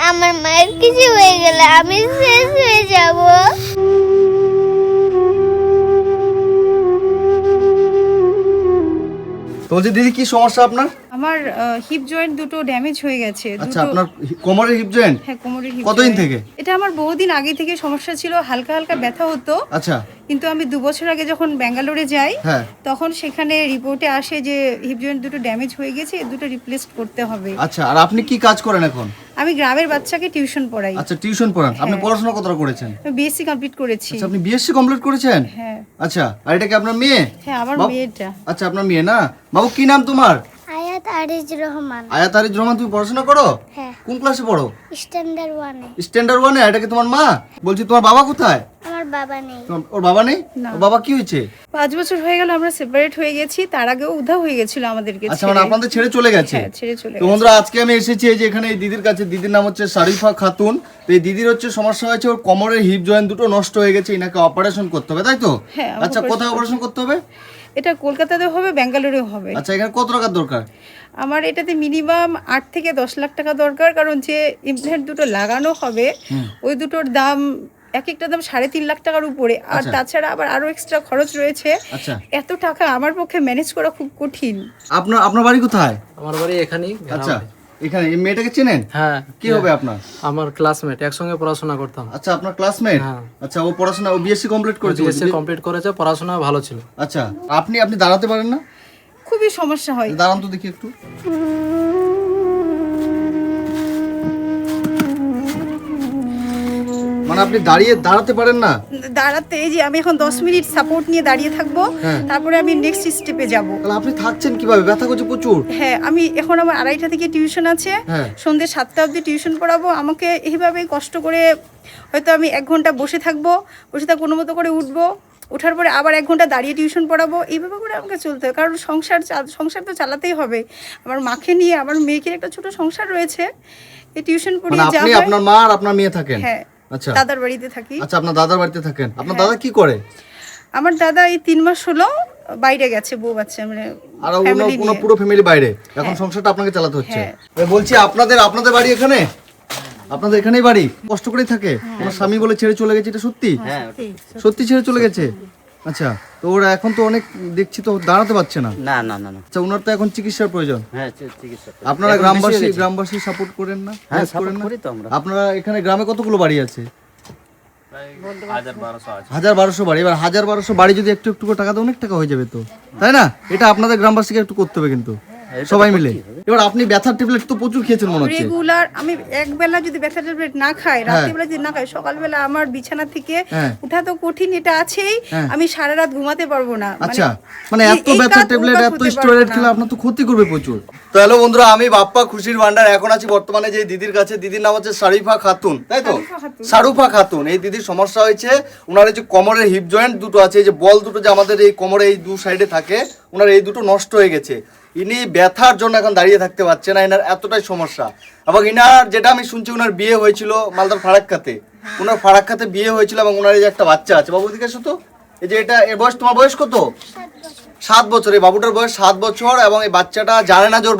আমার মায়ের কিছু হয়ে গেলে আমি শেষ হয়ে যাব। তো বলছি দিদি কি সমস্যা আপনার? আমার হিপ জয়েন্ট দুটো ড্যামেজ হয়ে গেছে। আচ্ছা, আপনার কোমরের হিপ জয়েন্ট? হ্যাঁ, কোমরের হিপ। কতদিন থেকে? এটা আমার বহুদিন আগে থেকে সমস্যা ছিল, হালকা হালকা ব্যথা হতো। আচ্ছা, কিন্তু আমি 2 বছর আগে যখন ব্যাঙ্গালোরে যাই, হ্যাঁ, তখন সেখানে রিপোর্টে আসে যে হিপ জয়েন্ট দুটো ড্যামেজ হয়ে গেছে, এই দুটো রিপ্লেস করতে হবে। আচ্ছা। আর আপনি কি কাজ করেন এখন? আমি গ্রামের বাচ্চাকে টিউশন পড়াই। আচ্ছা, টিউশন পড়ান। আপনি পড়াশোনা কতটা করেছেন? বিএসসি কমপ্লিট করেছি। আচ্ছা, আপনি বিএসসি কমপ্লিট করেছেন? হ্যাঁ। আচ্ছা, আর এটা কি আপনার মেয়ে? হ্যাঁ, আমার মেয়েটা। আচ্ছা, আপনার মেয়ে না? বাবু কি নাম তোমার? আয়াত আরিজ রহমান। আয়াত আরিজ রহমান। তুমি পড়াশোনা করো? হ্যাঁ। কোন ক্লাসে পড়ো? স্ট্যান্ডার্ড 1 এ। স্ট্যান্ডার্ড 1 এ? এটা কি তোমার মা? বলছি তোমার বাবা কোথায়? আমার বাবা নেই। ওর বাবা নেই? না। ওর বাবা কি হয়েছে? 5 বছর হয়ে গেল আমরা সেপারেট হয়ে গেছি, তার আগেও উধাও হয়ে গেছিল আমাদেরকে। আচ্ছা, মানে আপনাদের ছেড়ে চলে গেছে? হ্যাঁ, ছেড়ে চলে তো গেছে। বন্ধুরা, আজকে আমি এসেছি এই যে এখানে এই দিদির কাছে। দিদির নাম হচ্ছে শারিফা খাতুন। তো এই দিদির হচ্ছে সমস্যা হয়েছে, ওর কোমরের হিপ জয়েন্ট দুটো নষ্ট হয়ে গেছে, এনাকে অপারেশন করতে হবে, তাই তো? হ্যাঁ, আচ্ছা, কোথায় অপারেশন করতে হবে? এটা কলকাতাতেও হবে, ব্যাঙ্গালোরেও হবে। আচ্ছা, এখানে কত টাকার দরকার? আমার এটাতে মিনিমাম 8 থেকে 10 লাখ টাকা দরকার, কারণ যে ইমপ্ল্যান্ট দুটো লাগানো হবে ওই দুটোর দাম এক একটা দাম 3.5 লাখ টাকার উপরে। আর তাছাড়া আবার আরো এক্সট্রা খরচ রয়েছে। আচ্ছা, এত টাকা আমার পক্ষে ম্যানেজ করা খুব কঠিন। আপনার বাড়ি কোথায়? আমার বাড়ি এখানেই। আচ্ছা, এখানে এই মেয়েটাকে চেনেন? হ্যাঁ। কি হবে আপনার? আমার ক্লাসমেট, একসঙ্গে পড়াশোনা করতাম। আচ্ছা, আপনার ক্লাসমেট? হ্যাঁ। আচ্ছা, ও পড়াশোনা, ও বিএসসি কমপ্লিট করেছে? বিএসসি কমপ্লিট করেছে, পড়াশোনা ভালো ছিল। আচ্ছা, আপনি দাঁড়াতে পারেন না? খুবই সমস্যা হয়। দাঁড়ান তো দেখি একটু। মানে আপনি দাঁড়াতে পারেন না? দাঁড়াতে এই যে আমি এখন 10 মিনিট সাপোর্ট নিয়ে দাঁড়িয়ে থাকবো, তারপরে আমি নেক্সট স্টেপে যাব। তাহলে আপনি থাকছেন কিভাবে? ব্যথা করছে প্রচুর। হ্যাঁ, আমি এখন আমার 2:30টা থেকে টিউশন আছে, সন্ধ্যে 7টা অবধি টিউশন পড়াবো। আমাকে এইভাবেই কষ্ট করে হয়তো আমি 1 ঘন্টা বসে থাকবো, কোনো মতো করে উঠবো, ওঠার পরে আবার 1 ঘন্টা দাঁড়িয়ে টিউশন পড়াবো। এইভাবে করে আমাকে চলতে হবে, কারণ সংসার তো চালাতেই হবে। আমার মাকে নিয়ে, আমার মেয়েকে একটা ছোট সংসার রয়েছে। এই টিউশন পড়িয়ে মানে আপনি, আপনার মা আর আপনার মেয়ে থাকেন? হ্যাঁ। আচ্ছা, দাদার বাড়িতে থাকি। আচ্ছা, আপনার দাদার বাড়িতে থাকেন। আপনার দাদা কি করে? আমার দাদা এই 3 মাস হলো বাইরে গেছে, বউ বাচ্চা মানে আর ওনার পুরো ফ্যামিলি বাইরে, এখন সংসারটা আপনাকে চালাতে হচ্ছে। বলছি আপনাদের বাড়ি এখানে? আপনাদের এখানেই বাড়ি? কষ্ট করেই থাকে? তোমার স্বামী বলে ছেড়ে চলে গেছে, এটা সত্যি? সত্যি ছেড়ে চলে গেছে? আচ্ছা, তো ওরা এখন তো অনেক দেখছি তো দাঁড়াতে পারছে না। না না না না। আচ্ছা, ওনার তো এখন চিকিৎসার প্রয়োজন। হ্যাঁ, চিকিৎসা। আপনারা গ্রামবাসী সাপোর্ট করেন না? হ্যাঁ, Help করেন সাপোর্ট না? করি তো আমরা। আপনারা এখানে গ্রামে কতগুলো বাড়ি আছে? 1200 আছে। 1200 বাড়ি। এবার 1200 বাড়ি যদি একটু একটু করে টাকা দেয়, অনেক টাকা হয়ে যাবে তো, তাই না? এটা আপনাদের গ্রামবাসীকে একটু করতে হবে কিন্তু সবাই মিলে। এবার আপনি ব্যথার ট্যাবলেট তো প্রচুর খেয়েছেন মনে হচ্ছে। রেগুলার আমি একবেলা যদি ব্যথা ট্যাবলেট না খাই, রাত্রিবেলা যদি না খাই, সকালবেলা আমার বিছানা থেকে উঠা তো কঠিন, এটা আছেই। আমি সারা রাত ঘুমাতে পারবো না। আচ্ছা, মানে এত ব্যথার ট্যাবলেট, এত স্টেরয়েড খেলে আপনার তো ক্ষতি করবে প্রচুর। তো হ্যালো বন্ধুরা, আমি বাপ্পা খুশির ভান্ডার। এখন আছি বর্তমানে যে দিদির কাছে। দিদির নাম হচ্ছে শারিফা খাতুন, তাই তো? শারুফা খাতুন। এই দিদির সমস্যা হয়েছে, ওনার এই যে কোমরের হিপ জয়েন্ট দুটো আছে, এই যে বল দুটো যে আমাদের এই কোমরে এই 2 সাইডে থাকে, ওনার এই দুটো নষ্ট হয়ে গেছে। ইনি ব্যথার জন্য এখন দাঁড়িয়ে থাকতে পারছে না, এনার এতটাই সমস্যা। এবং ইনার যেটা আমি শুনছি, ওনার বিয়ে হয়েছিল মালদার ফারাক্কাতে। ওনার ফারাক্কাতে বিয়ে হয়েছিল এবং ওনার এই যে একটা বাচ্চা আছে। বাবু দিকে এসো তো। এই যে এটা, এর বয়স, তোমার বয়স কত? 7 বছর। এই বাবুটার বয়স 7 বছর এবং এই বাচ্চাটা জানে না যে ওর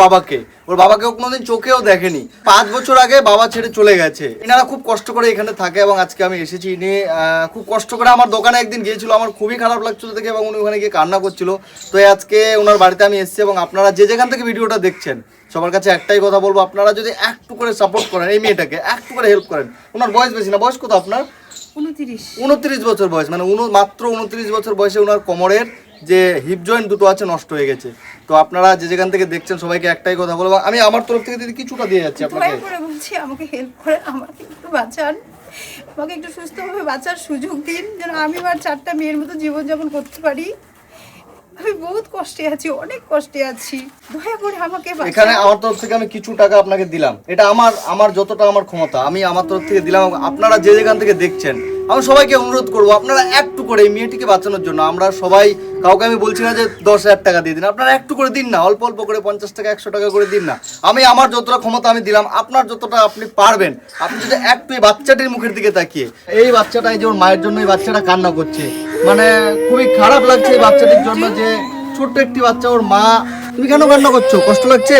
বাবাকেও কোনোদিন চোখেও দেখেনি। 5 বছর আগে বাবা ছেড়ে চলে গেছে। এনারা খুব কষ্ট করে এখানে থাকে এবং আজকে আমি এসেছি। ইনি খুব কষ্ট করে আমার দোকানে একদিন গিয়েছিল, আমার খুবই খারাপ লাগছিল দেখে, এবং উনি ওখানে গিয়ে কান্না করছিল। তো আজকে ওনার বাড়িতে আমি এসেছি এবং আপনারা যে যেখান থেকে ভিডিওটা দেখছেন, সবার কাছে একটাই কথা বলবো, আপনারা যদি একটু করে সাপোর্ট করেন, এই মেয়েটাকে একটু করে হেল্প করেন। ওনার বয়স বেশি না। বয়স কত আপনার? 29 বছর বয়স। মানে মাত্র 29 বছর বয়সে ওনার কোমরের যে হিপ জয়েন্ট দুটো আছে নষ্ট হয়ে গেছে। তো আপনারা যে যেখান থেকে দেখছেন, সবাইকে একটাই কথা বলবো, আমি আমার তরফ থেকে দিদি কিছুটা দিয়ে যাচ্ছি আপনাকে। বলছি আমাকে হেল্প করে, আমাকে একটু বাঁচান, আমাকে একটু সুস্থভাবে বাঁচার সুযোগ দিন, যেন আমি আর 4টা মেয়ের মতো জীবনযাপন করতে পারি। আমি বহুত কষ্টে আছি, অনেক কষ্টে আছি, দয়া করে আমাকে বাঁচান। এখানে আমার তরফ থেকে আমি কিছু টাকা আপনাকে দিলাম, এটা আমার যতটা আমার ক্ষমতা আমি আমার তরফ থেকে দিলাম। আপনারা যে যেখান থেকে দেখছেন, আমি সবাইকে অনুরোধ করবো, আপনারা একটু করে এই মেয়েটিকে বাঁচানোর জন্য, আমরা সবাই, কাউকে আমি বলছি না যে 10,000 টাকা দিয়ে দিন, আপনারা একটু করে দিন না, অল্প অল্প করে 50 টাকা 100 টাকা করে দিন না। আমি আমার যতটা ক্ষমতা আমি দিলাম, আপনার যতটা আপনি পারবেন, আপনি যদি একটু এই বাচ্চাটির মুখের দিকে তাকিয়ে, এই বাচ্চাটা, এই যে ওর মায়ের জন্য এই বাচ্চাটা কান্না করছে, মানে খুবই খারাপ লাগছে এই বাচ্চাটির জন্য, যে ছোট্ট একটি বাচ্চা, ওর মা। তুমি কেন কান্না করছো? কষ্ট লাগছে?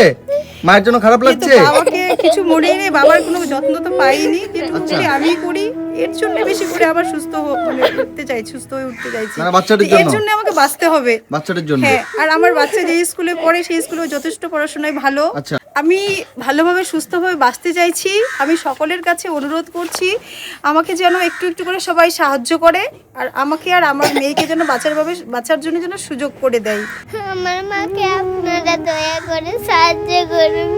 মায়ের জন্য খারাপ লাগছে? আমাকে কিছু মনে নেই, বাবার কোনো যত্ন তো পাইনি, যেটুকু করি আমি করি, এর জন্য বেশি করে আবার মানে উঠতে চাই, সুস্থ হয়ে উঠতে চাইছি। মানে বাচ্চাটির এর জন্য? জন্য আমাকে বাঁচতে হবে বাচ্চাটির জন্য? হ্যাঁ, আর আমার বাচ্চা যে স্কুলে পড়ে সেই স্কুলে যথেষ্ট পড়াশোনায় ভালো। আচ্ছা। আমি ভালোভাবে সুস্থভাবে বাঁচতে চাইছি। আমি সকলের কাছে অনুরোধ করছি আমাকে যেন একটু একটু করে সবাই সাহায্য করে, আর আমাকে আর আমার মেয়েকে যেন বাঁচার জন্য যেন সুযোগ করে দেয়। আমার মাকে আপনারা দয়া করে সাহায্য করুন।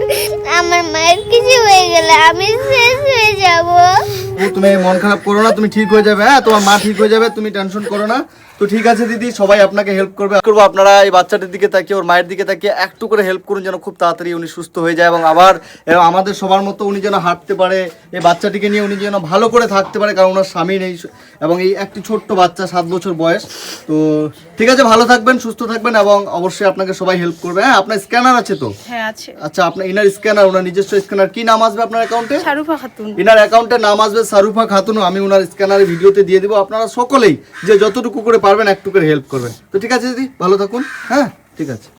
আমার মায়ের কিছু হয়ে গেলে আমি শেষ হয়ে যাব। তুমি মন খারাপ করো না, তুমি ঠিক হয়ে যাবে। হ্যাঁ, তোমার মা ঠিক হয়ে যাবে, তুমি টেনশন করো না। তো ঠিক আছে দিদি, সবাই আপনাকে হেল্প করবে। আপনারা এই বাচ্চাটির দিকে তাকিয়ে, ওর মায়ের দিকে তাকিয়ে একটু করে হেল্প করুন যেন খুব তাড়াতাড়ি উনি সুস্থ হয়ে যায়, এবং আবার আমাদের সবার মতো উনি যেন হাঁটতে পারে, এই বাচ্চাটিকে নিয়ে উনি যেন ভালো করে থাকতে পারে, কারণ ওনার স্বামী নেই এবং এই একটি ছোট্ট বাচ্চা 7 বছর বয়স। তো ঠিক আছে, ভালো থাকবেন, সুস্থ থাকবেন, এবং অবশ্যই আপনাকে সবাই হেল্প করবে। হ্যাঁ, আপনার স্ক্যানার আছে তো? হ্যাঁ আছে। আচ্ছা, আপনার ইনার স্ক্যানার, ওনার নিজস্ব স্ক্যানার, কি নাম আসবে আপনার অ্যাকাউন্টে? শারুফা খাতুন। ইনার অ্যাকাউন্টে নাম আসবে শারুফা খাতুন। আমি ওনার স্ক্যানারে ভিডিওতে দিয়ে দিব। আপনারা সকলেই যে যতটুকু করে পারবেন একটু করে হেল্প করবেন। তো ঠিক আছে দিদি, ভালো থাকুন। হ্যাঁ, ঠিক আছে।